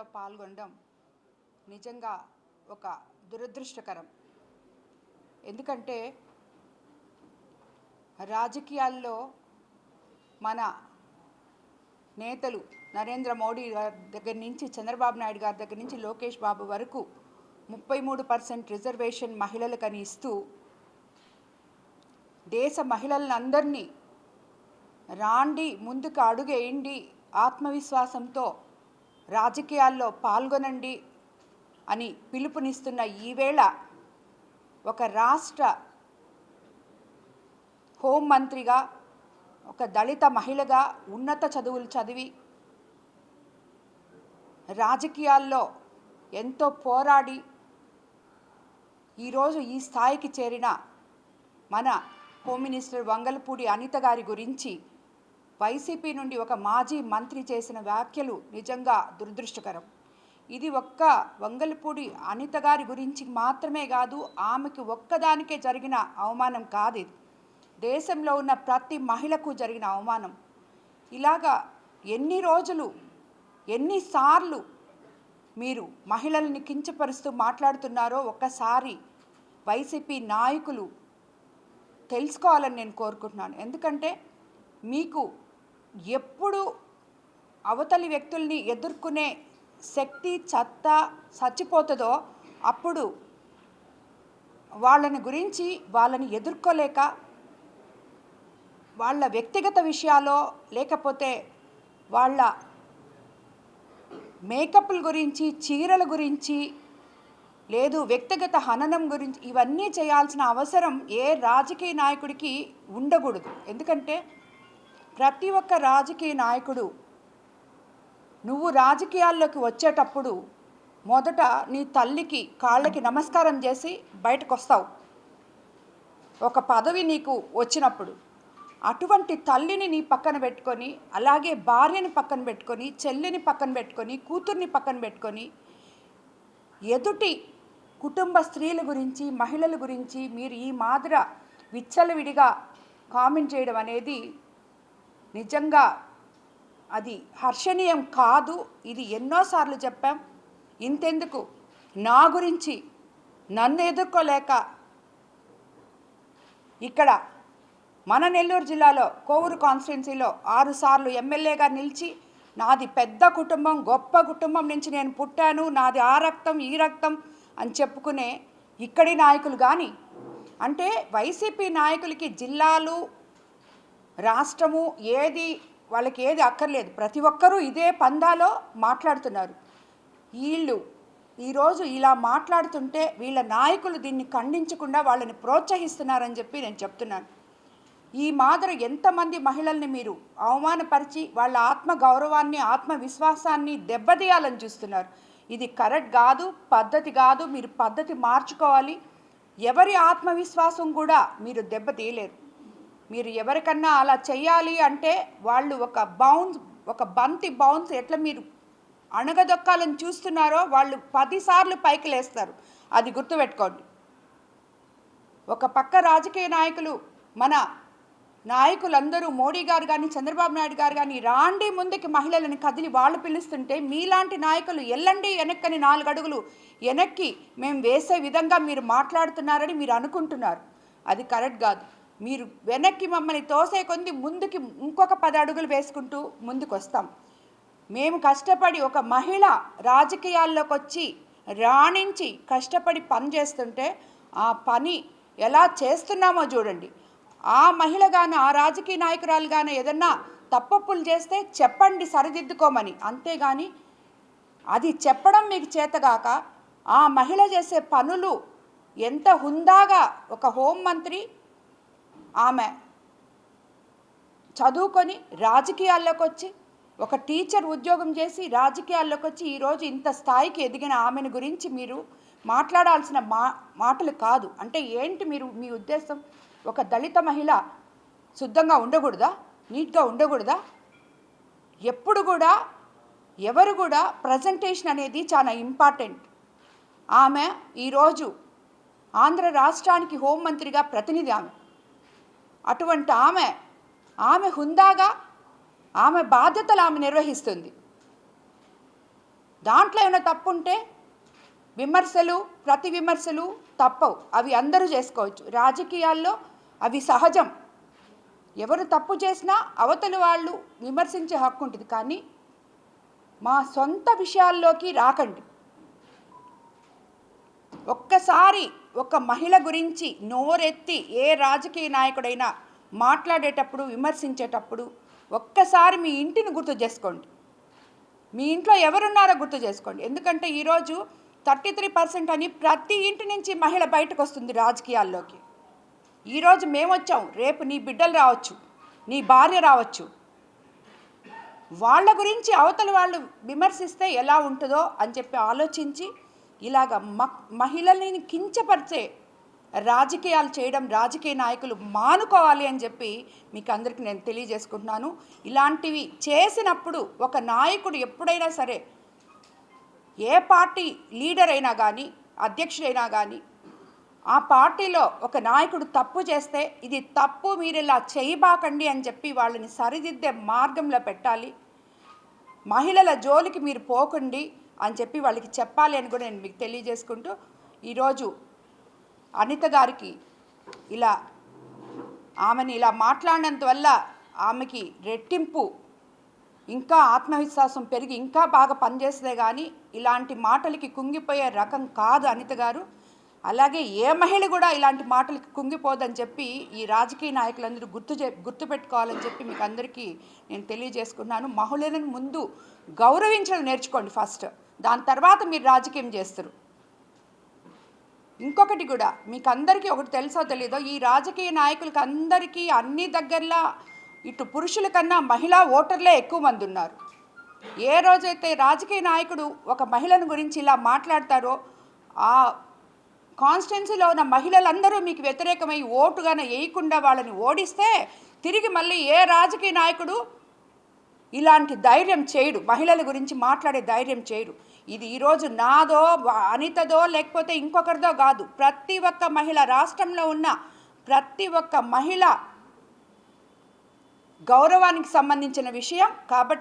రాజకీయాల్లో పాల్గొనడం నిజంగా ఒక దురదృష్టకరం. ఎందుకంటే రాజకీయాల్లో మన నేతలు నరేంద్ర మోడీ గారి దగ్గర నుంచి చంద్రబాబు నాయుడు గారి దగ్గర నుంచి లోకేష్ బాబు వరకు 33% రిజర్వేషన్ మహిళలకని ఇస్తూ దేశ మహిళలందరినీ రాండి ముందుకు అడుగేయండి, ఆత్మవిశ్వాసంతో రాజకీయాల్లో పాల్గొనండి అని పిలుపునిస్తున్న ఈవేళ ఒక రాష్ట్ర హోంమంత్రిగా, ఒక దళిత మహిళగా ఉన్నత చదువులు చదివి రాజకీయాల్లో ఎంతో పోరాడి ఈరోజు ఈ స్థాయికి చేరిన మన హోమ్ మినిస్టర్ వంగలపూడి అనిత గారి గురించి వైసీపీ నుండి ఒక మాజీ మంత్రి చేసిన వ్యాఖ్యలు నిజంగా దురదృష్టకరం. ఇది ఒక్క వంగలపూడి అనిత గారి గురించి మాత్రమే కాదు, ఆమెకు ఒక్కదానికే జరిగిన అవమానం కాదు, ఇది దేశంలో ఉన్న ప్రతి మహిళకు జరిగిన అవమానం. ఇలాగా ఎన్ని రోజులు ఎన్నిసార్లు మీరు మహిళల్ని కించపరుస్తూ మాట్లాడుతున్నారో ఒక్కసారి వైసీపీ నాయకులు తెలుసుకోవాలని నేను కోరుకుంటున్నాను. ఎందుకంటే మీకు ఎప్పుడు అవతలి వ్యక్తుల్ని ఎదుర్కొనే శక్తి చచ్చిపోతుందో అప్పుడు వాళ్ళని ఎదుర్కోలేక వాళ్ళ వ్యక్తిగత విషయాల్లో లేకపోతే వాళ్ళ మేకప్ల గురించి, చీరల గురించి, లేదు వ్యక్తిగత హననం గురించి ఇవన్నీ చేయాల్సిన అవసరం ఏ రాజకీయ నాయకుడికి ఉండకూడదు. ఎందుకంటే ప్రతి ఒక్క రాజకీయ నాయకుడు నువ్వు రాజకీయాల్లోకి వచ్చేటప్పుడు మొదట నీ తల్లికి కాళ్ళకి నమస్కారం చేసి బయటకు వస్తావు. ఒక పదవి నీకు వచ్చినప్పుడు అటువంటి తల్లిని నీ పక్కన పెట్టుకొని, అలాగే భార్యని పక్కన పెట్టుకొని, చెల్లిని పక్కన పెట్టుకొని, కూతుర్ని పక్కన పెట్టుకొని ఎదుటి కుటుంబ స్త్రీల గురించి, మహిళల గురించి మీరు ఈ మాదిర విచ్చలవిడిగా కామెంట్ చేయడం అనేది నిజంగా అది హర్షణీయం కాదు. ఇది ఎన్నోసార్లు చెప్పాం. ఇంతెందుకు, నా గురించి నన్ను ఎదుర్కోలేక ఇక్కడ మన నెల్లూరు జిల్లాలో కోవూరు కాన్స్టిట్యున్సీలో 6 సార్లు ఎమ్మెల్యేగా నిలిచి నాది పెద్ద కుటుంబం, గొప్ప కుటుంబం నుంచి నేను పుట్టాను, నాది ఆ రక్తం ఈ రక్తం అని చెప్పుకునే ఇక్కడి నాయకులు కానీ, అంటే వైసీపీ నాయకులకి జిల్లాలు రాష్ట్రము వాళ్ళకి ఏది అక్కర్లేదు. ప్రతి ఒక్కరూ ఇదే పందాలో మాట్లాడుతున్నారు. వీళ్ళు ఈరోజు ఇలా మాట్లాడుతుంటే వీళ్ళ నాయకులు దీన్ని ఖండించకుండా వాళ్ళని ప్రోత్సహిస్తున్నారని చెప్పి నేను చెప్తున్నాను. ఈ మాదిరి ఎంతమంది మహిళల్ని మీరు అవమానపరిచి వాళ్ళ ఆత్మగౌరవాన్ని, ఆత్మవిశ్వాసాన్ని దెబ్బతీయాలని చూస్తున్నారు. ఇది కరెక్ట్ కాదు, పద్ధతి కాదు. మీరు పద్ధతి మార్చుకోవాలి. ఎవరి ఆత్మవిశ్వాసం కూడా మీరు దెబ్బతీయలేరు. మీరు ఎవరికన్నా అలా చెయ్యాలి అంటే వాళ్ళు ఒక బంతి బౌన్స్ ఎట్లా మీరు అణగదొక్కాలని చూస్తున్నారో వాళ్ళు 10 సార్లు పైకి లేస్తారు. అది గుర్తుపెట్టుకోండి. ఒక పక్క రాజకీయ నాయకులు, మన నాయకులందరూ మోడీ గారు కానీ, చంద్రబాబు నాయుడు గారు కానీ రాండి ముందుకి మహిళలను కదిలి వాళ్ళు పిలుస్తుంటే మీలాంటి నాయకులు ఎల్లండి వెనక్కని 4 అడుగులు వెనక్కి మేము వేసే విధంగా మీరు మాట్లాడుతున్నారని మీరు అనుకుంటున్నారు. అది కరెక్ట్ కాదు. మీరు వెనక్కి మమ్మల్ని తోసే కొంది ముందుకి ఇంకొక 10 అడుగులు వేసుకుంటూ ముందుకు వస్తాం. మేము కష్టపడి ఒక మహిళ రాజకీయాల్లోకి వచ్చి రాణించి కష్టపడి పని చేస్తుంటే ఆ పని ఎలా చేస్తున్నామో చూడండి. ఆ మహిళ కానీ, ఆ రాజకీయ నాయకురాలు కానీ ఏదన్నా తప్పులు చేస్తే చెప్పండి సరిదిద్దుకోమని, అంతేగాని అది చెప్పడం మీకు చేతగాక ఆ మహిళ చేసే పనులు ఎంత హుందాగా ఒక హోంమంత్రి ఆమె చదువుకొని రాజకీయాల్లోకి వచ్చి ఒక టీచర్ ఉద్యోగం చేసి రాజకీయాల్లోకి వచ్చి ఈరోజు ఇంత స్థాయికి ఎదిగిన ఆమెను గురించి మీరు మాట్లాడాల్సిన మాటలు కాదు. అంటే ఏంటి మీ ఉద్దేశం? ఒక దళిత మహిళ శుద్ధంగా ఉండకూడదా? నీట్గా ఉండకూడదా? ఎప్పుడు కూడా ఎవరు కూడా ప్రజెంటేషన్ అనేది చాలా ఇంపార్టెంట్. ఆమె ఈరోజు ఆంధ్ర రాష్ట్రానికి హోంమంత్రిగా ప్రతినిధి. అటువంటి ఆమె హుందాగా ఆమె బాధ్యతలు ఆమె నిర్వహిస్తుంది. దాంట్లో ఏమైనా తప్పు ఉంటే విమర్శలు, ప్రతి విమర్శలు తప్పవు, అవి అందరూ చేసుకోవచ్చు. రాజకీయాల్లో అవి సహజం. ఎవరు తప్పు చేసినా అవతలి వాళ్ళు విమర్శించే హక్కు ఉంటుంది. కానీ మా సొంత విషయాల్లోకి రాకండి. ఒక్కసారి ఒక మహిళ గురించి నోరెత్తి ఏ రాజకీయ నాయకుడైనా మాట్లాడేటప్పుడు, విమర్శించేటప్పుడు ఒక్కసారి మీ ఇంటిని గుర్తు చేసుకోండి. మీ ఇంట్లో ఎవరున్నారో గుర్తు చేసుకోండి. ఎందుకంటే ఈరోజు 33% అని ప్రతి ఇంటి నుంచి మహిళ బయటకు వస్తుంది రాజకీయాల్లోకి. ఈరోజు మేము వచ్చాం, రేపు నీ బిడ్డలు రావచ్చు, నీ భార్య రావచ్చు. వాళ్ళ గురించి అవతల వాళ్ళు విమర్శిస్తే ఎలా ఉంటుందో అని చెప్పి ఆలోచించి ఇలాగ మహిళల్ని కించపరిచే రాజకీయాలు చేయడం రాజకీయ నాయకులు మానుకోవాలి అని చెప్పి మీకు అందరికీ నేను తెలియజేసుకుంటున్నాను. ఇలాంటివి చేసినప్పుడు ఒక నాయకుడు ఎప్పుడైనా సరే, ఏ పార్టీ లీడర్ అయినా కానీ, అధ్యక్షుడైనా కానీ, ఆ పార్టీలో ఒక నాయకుడు తప్పు చేస్తే ఇది తప్పు, మీరు ఇలా చేయబాకండి అని చెప్పి వాళ్ళని సరిదిద్దే మార్గంలో పెట్టాలి. మహిళల జోలికి మీరు పోకండి అని చెప్పి వాళ్ళకి చెప్పాలి అని కూడా నేను మీకు తెలియజేసుకుంటూ, ఈరోజు అనిత గారికి ఆమెని ఇలా మాట్లాడినందువల్ల ఆమెకి రెట్టింపు ఇంకా ఆత్మవిశ్వాసం పెరిగి ఇంకా బాగా పనిచేస్తే కానీ ఇలాంటి మాటలకి కుంగిపోయే రకం కాదు అనిత గారు. అలాగే ఏ మహిళ కూడా ఇలాంటి మాటలకి కుంగిపోదని చెప్పి ఈ రాజకీయ నాయకులందరూ గుర్తుపెట్టుకోవాలని చెప్పి మీకు అందరికీ నేను తెలియజేసుకున్నాను. మహిళలను ముందు గౌరవించడం నేర్చుకోండి ఫస్ట్, దాని తర్వాత మీరు రాజకీయం చేస్తారు. ఇంకొకటి కూడా మీకు అందరికీ ఒకటి తెలుసో తెలీదో, ఈ రాజకీయ నాయకులకి అందరికీ అన్ని దగ్గరలా ఇటు పురుషుల కన్నా మహిళా ఓటర్లే ఎక్కువ మంది ఉన్నారు. ఏ రోజైతే రాజకీయ నాయకుడు ఒక మహిళను గురించి ఇలా మాట్లాడతారో ఆ కాన్స్టిట్యున్సీలో ఉన్న మహిళలందరూ మీకు వ్యతిరేకమై ఓటుగానే వేయకుండా వాళ్ళని ఓడిస్తే తిరిగి మళ్ళీ ఏ రాజకీయ నాయకుడు ఇలాంటి ధైర్యం చేయడు, మహిళల గురించి మాట్లాడే ధైర్యం చేయడు. ఇది ఈరోజు నాదో, అనితదో, లేకపోతే ఇంకొకరిదో కాదు, ప్రతి ఒక్క మహిళ, రాష్ట్రంలో ఉన్న ప్రతి ఒక్క మహిళ గౌరవానికి సంబంధించిన విషయం కాబట్టి